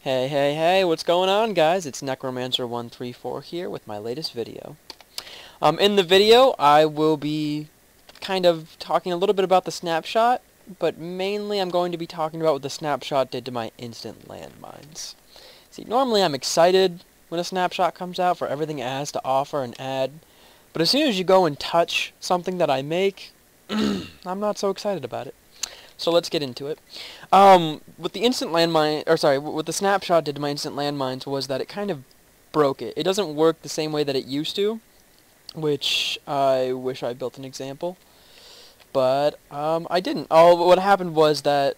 Hey, hey, hey, what's going on, guys? It's Necromancer134 here with my latest video. In the video, I will be kind of talking a little bit about the snapshot, but mainly I'm going to be talking about what the snapshot did to my instant landmines. See, normally I'm excited when a snapshot comes out for everything it has to offer and add, but as soon as you go and touch something that I make, I'm not so excited about it. So let's get into it. What the instant landmine, or sorry, what the snapshot did to my instant landmines was that it kind of broke it. It doesn't work the same way that it used to, which I wish I built an example, but I didn't. What happened was that,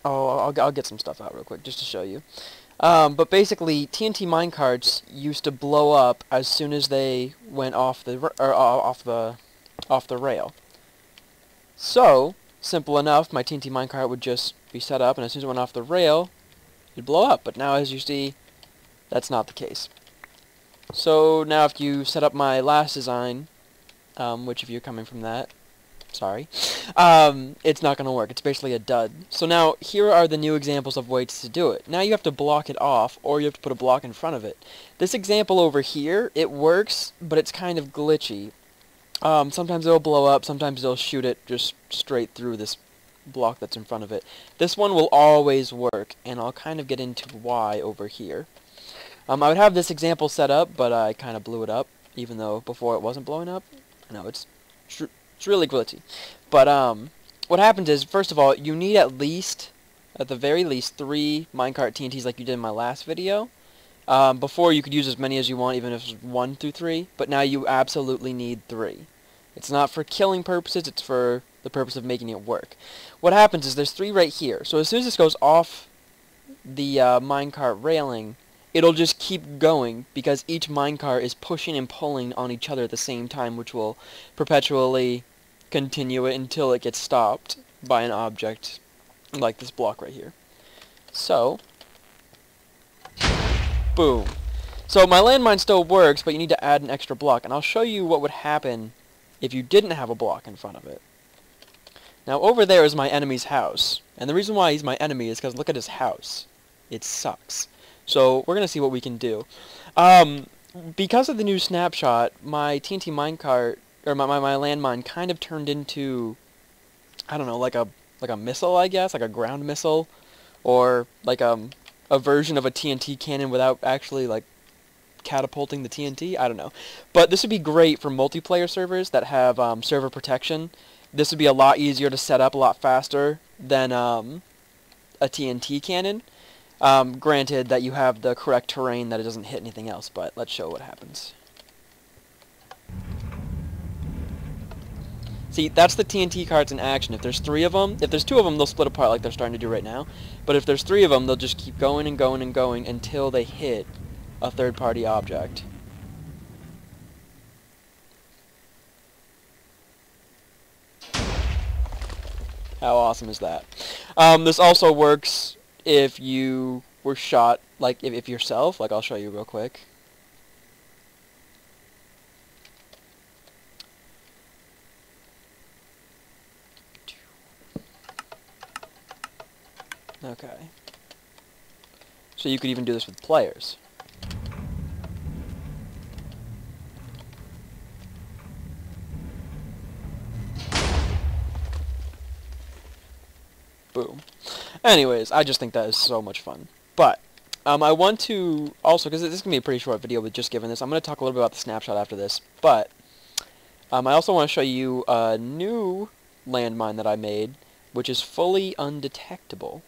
I'll get some stuff out real quick just to show you. But basically, TNT minecarts used to blow up as soon as they went off the rail. So simple enough, my TNT minecart would just be set up, and as soon as it went off the rail, it'd blow up. But now, as you see, that's not the case. So now if you set up my last design, which if you're coming from that, sorry, it's not going to work. It's basically a dud. So now, here are the new examples of ways to do it. Now you have to block it off, or you have to put a block in front of it. This example over here, it works, but it's kind of glitchy. Sometimes it'll blow up, sometimes it'll shoot it just straight through this block that's in front of it. This one will always work, and I'll kind of get into why over here. I would have this example set up, but I kind of blew it up, even though before it wasn't blowing up. I know, it's really glitchy. But what happens is, first of all, you need at the very least, 3 minecart TNTs like you did in my last video. Before you could use as many as you want, even if it's 1 through 3, but now you absolutely need 3. It's not for killing purposes, it's for the purpose of making it work. What happens is there's 3 right here, so as soon as this goes off the minecart railing, it'll just keep going, because each minecart is pushing and pulling on each other at the same time, which will perpetually continue it until it gets stopped by an object like this block right here. So boom. So my landmine still works, but you need to add an extra block, and I'll show you what would happen if you didn't have a block in front of it. Now over there is my enemy's house, and the reason why he's my enemy is because look at his house. It sucks. So we're going to see what we can do. Because of the new snapshot, my TNT minecart, or my landmine kind of turned into, I don't know, like a missile, I guess, like a ground missile, or like a version of a TNT cannon without actually like catapulting the TNT. I don't know, but this would be great for multiplayer servers that have server protection. This would be a lot easier to set up, a lot faster than a TNT cannon. Granted that you have the correct terrain that it doesn't hit anything else, but let's show what happens. See, that's the TNT carts in action. If there's 3 of them, if there's 2 of them, they'll split apart like they're starting to do right now. But if there's 3 of them, they'll just keep going and going and going until they hit a third-party object. How awesome is that? This also works if you were shot, like if yourself, like I'll show you real quick. Okay. So you could even do this with players. Boom. Anyways, I just think that is so much fun. But I want to also, because this is going to be a pretty short video with just giving this, I'm going to talk a little bit about the snapshot after this, but I also want to show you a new landmine that I made, which is fully undetectable.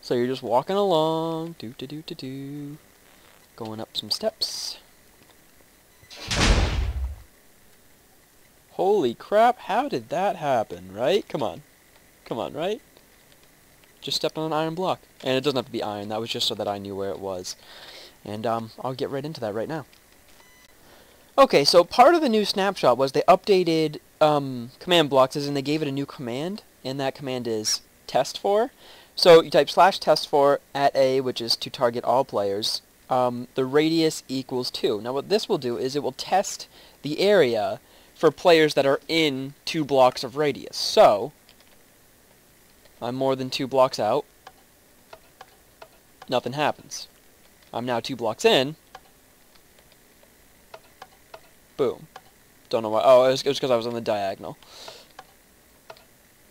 So you're just walking along, going up some steps. Holy crap, how did that happen, right? Come on, right? Just stepped on an iron block. And it doesn't have to be iron, that was just so that I knew where it was. And I'll get right into that right now. Okay, so part of the new snapshot was they updated command blocks, as in they gave it a new command, and that command is test4. So you type /test4 at A, which is to target all players. The radius equals 2. Now what this will do is it will test the area for players that are in 2 blocks of radius. So I'm more than 2 blocks out. nothing happens. I'm now 2 blocks in. Boom. Don't know why. Oh, it was because I was on the diagonal.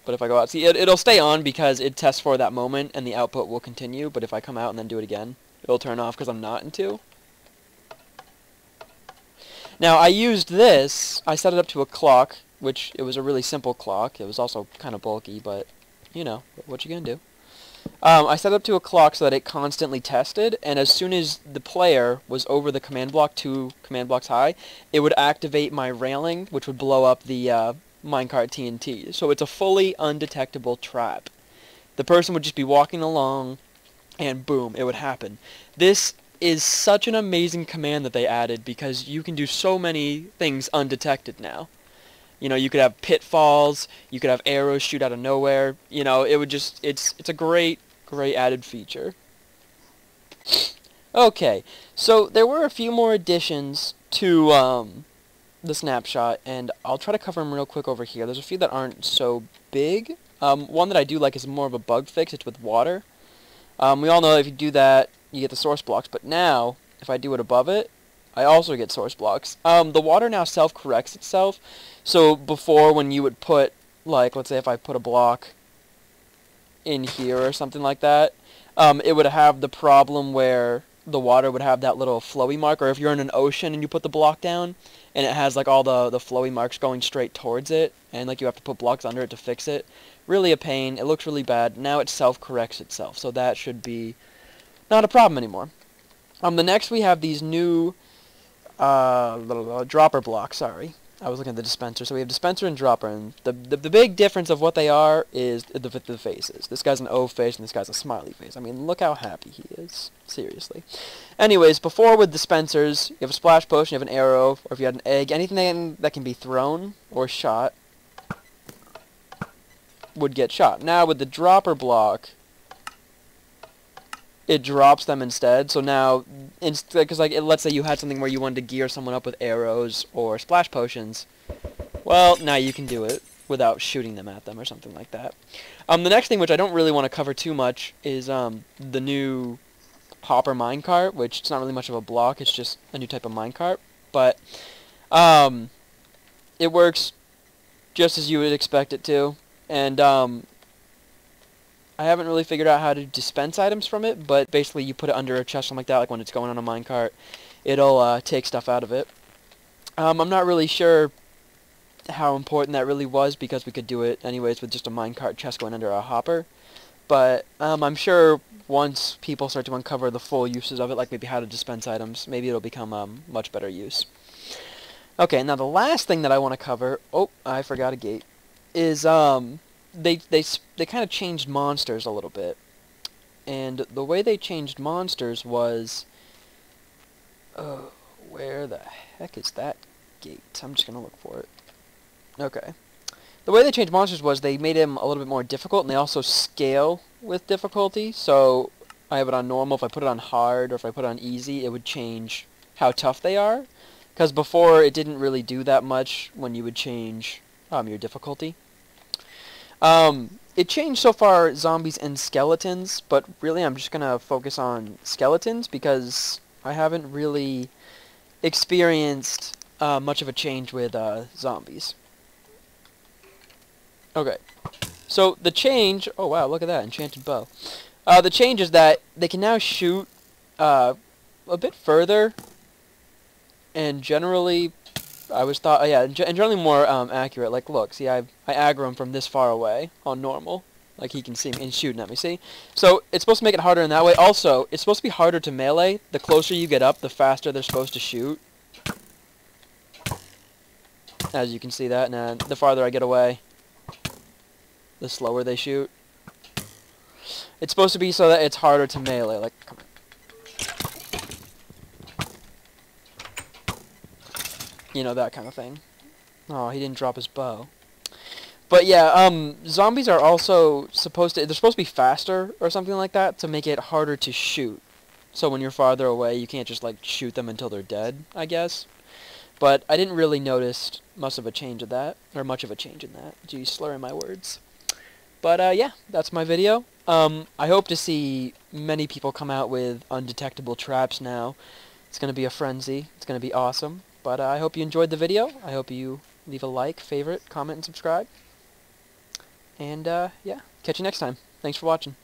But if I go out, see, it'll stay on because it tests for that moment, and the output will continue. But if I come out and then do it again, it'll turn off because I'm not in 2. Now, I used this. I set it up to a clock, which it was a really simple clock. It was also kind of bulky, but, you know, what you gonna do? I set it up to a clock so that it constantly tested, and as soon as the player was over the command block 2 command blocks high, it would activate my railing, which would blow up the minecart TNT. So it's a fully undetectable trap. The person would just be walking along, and boom, it would happen. This is such an amazing command that they added because you can do so many things undetected now. You know, you could have pitfalls, you could have arrows shoot out of nowhere. You know, it would just, it's a great added feature. Okay, so there were a few more additions to the snapshot, and I'll try to cover them real quick over here. There's a few that aren't so big. One that I do like is more of a bug fix. It's with water. We all know if you do that, you get the source blocks, but now, if I do it above it, I also get source blocks. The water now self-corrects itself, so before when you would put, like, let's say if I put a block in here or something like that, it would have the problem where the water would have that little flowy mark, or if you're in an ocean and you put the block down, and it has, like, all the flowy marks going straight towards it, and, like, you have to put blocks under it to fix it. Really a pain. It looks really bad. Now it self-corrects itself, so that should be not a problem anymore. The next we have these new dropper blocks, sorry. I was looking at the dispenser. So we have dispenser and dropper, and the big difference of what they are is the faces. This guy's an O face, and this guy's a smiley face. I mean, look how happy he is. Seriously. Anyways, before with dispensers, you have a splash potion, you have an arrow, or if you had an egg, anything that can be thrown or shot would get shot. Now with the dropper block, it drops them instead. So now, because like let's say you had something where you wanted to gear someone up with arrows or splash potions, well, now you can do it without shooting them at them or something like that. The next thing, which I don't really want to cover too much, is the new hopper minecart, which it's not really much of a block. It's just a new type of minecart, but it works just as you would expect it to, and I haven't really figured out how to dispense items from it, but basically you put it under a chest, something like that, like when it's going on a minecart, it'll take stuff out of it. I'm not really sure how important that really was, because we could do it anyways with just a minecart chest going under a hopper, but I'm sure once people start to uncover the full uses of it, like maybe how to dispense items, maybe it'll become much better use. Okay, now the last thing that I want to cover, oh, I forgot a gate, is they kind of changed monsters a little bit, and the way they changed monsters was, where the heck is that gate? I'm just gonna look for it. Okay, the way they changed monsters was they made him a little bit more difficult, and they also scale with difficulty. So I have it on normal. If I put it on hard or if I put it on easy, it would change how tough they are, because before it didn't really do that much when you would change your difficulty. It changed so far zombies and skeletons, but really I'm just going to focus on skeletons because I haven't really experienced much of a change with zombies. Okay, so the change, oh wow, look at that, enchanted bow. The change is that they can now shoot a bit further, and generally and generally more accurate. Like, look, see, I aggro him from this far away on normal. Like, he can see me and shooting at me, see? So, it's supposed to make it harder in that way. Also, it's supposed to be harder to melee. The closer you get up, the faster they're supposed to shoot. As you can see that, and the farther I get away, the slower they shoot. It's supposed to be so that it's harder to melee. Like, come on. You know, that kind of thing. Oh, he didn't drop his bow. But yeah, zombies are also supposed to, they're supposed to be faster or something like that to make it harder to shoot. So when you're farther away, you can't just, like, shoot them until they're dead, I guess. But I didn't really notice much of a change in that. Geez, slurring my words. But yeah, that's my video. I hope to see many people come out with undetectable traps now. It's going to be a frenzy. It's going to be awesome. But I hope you enjoyed the video. I hope you leave a like, favorite, comment, and subscribe. And yeah, catch you next time. Thanks for watching.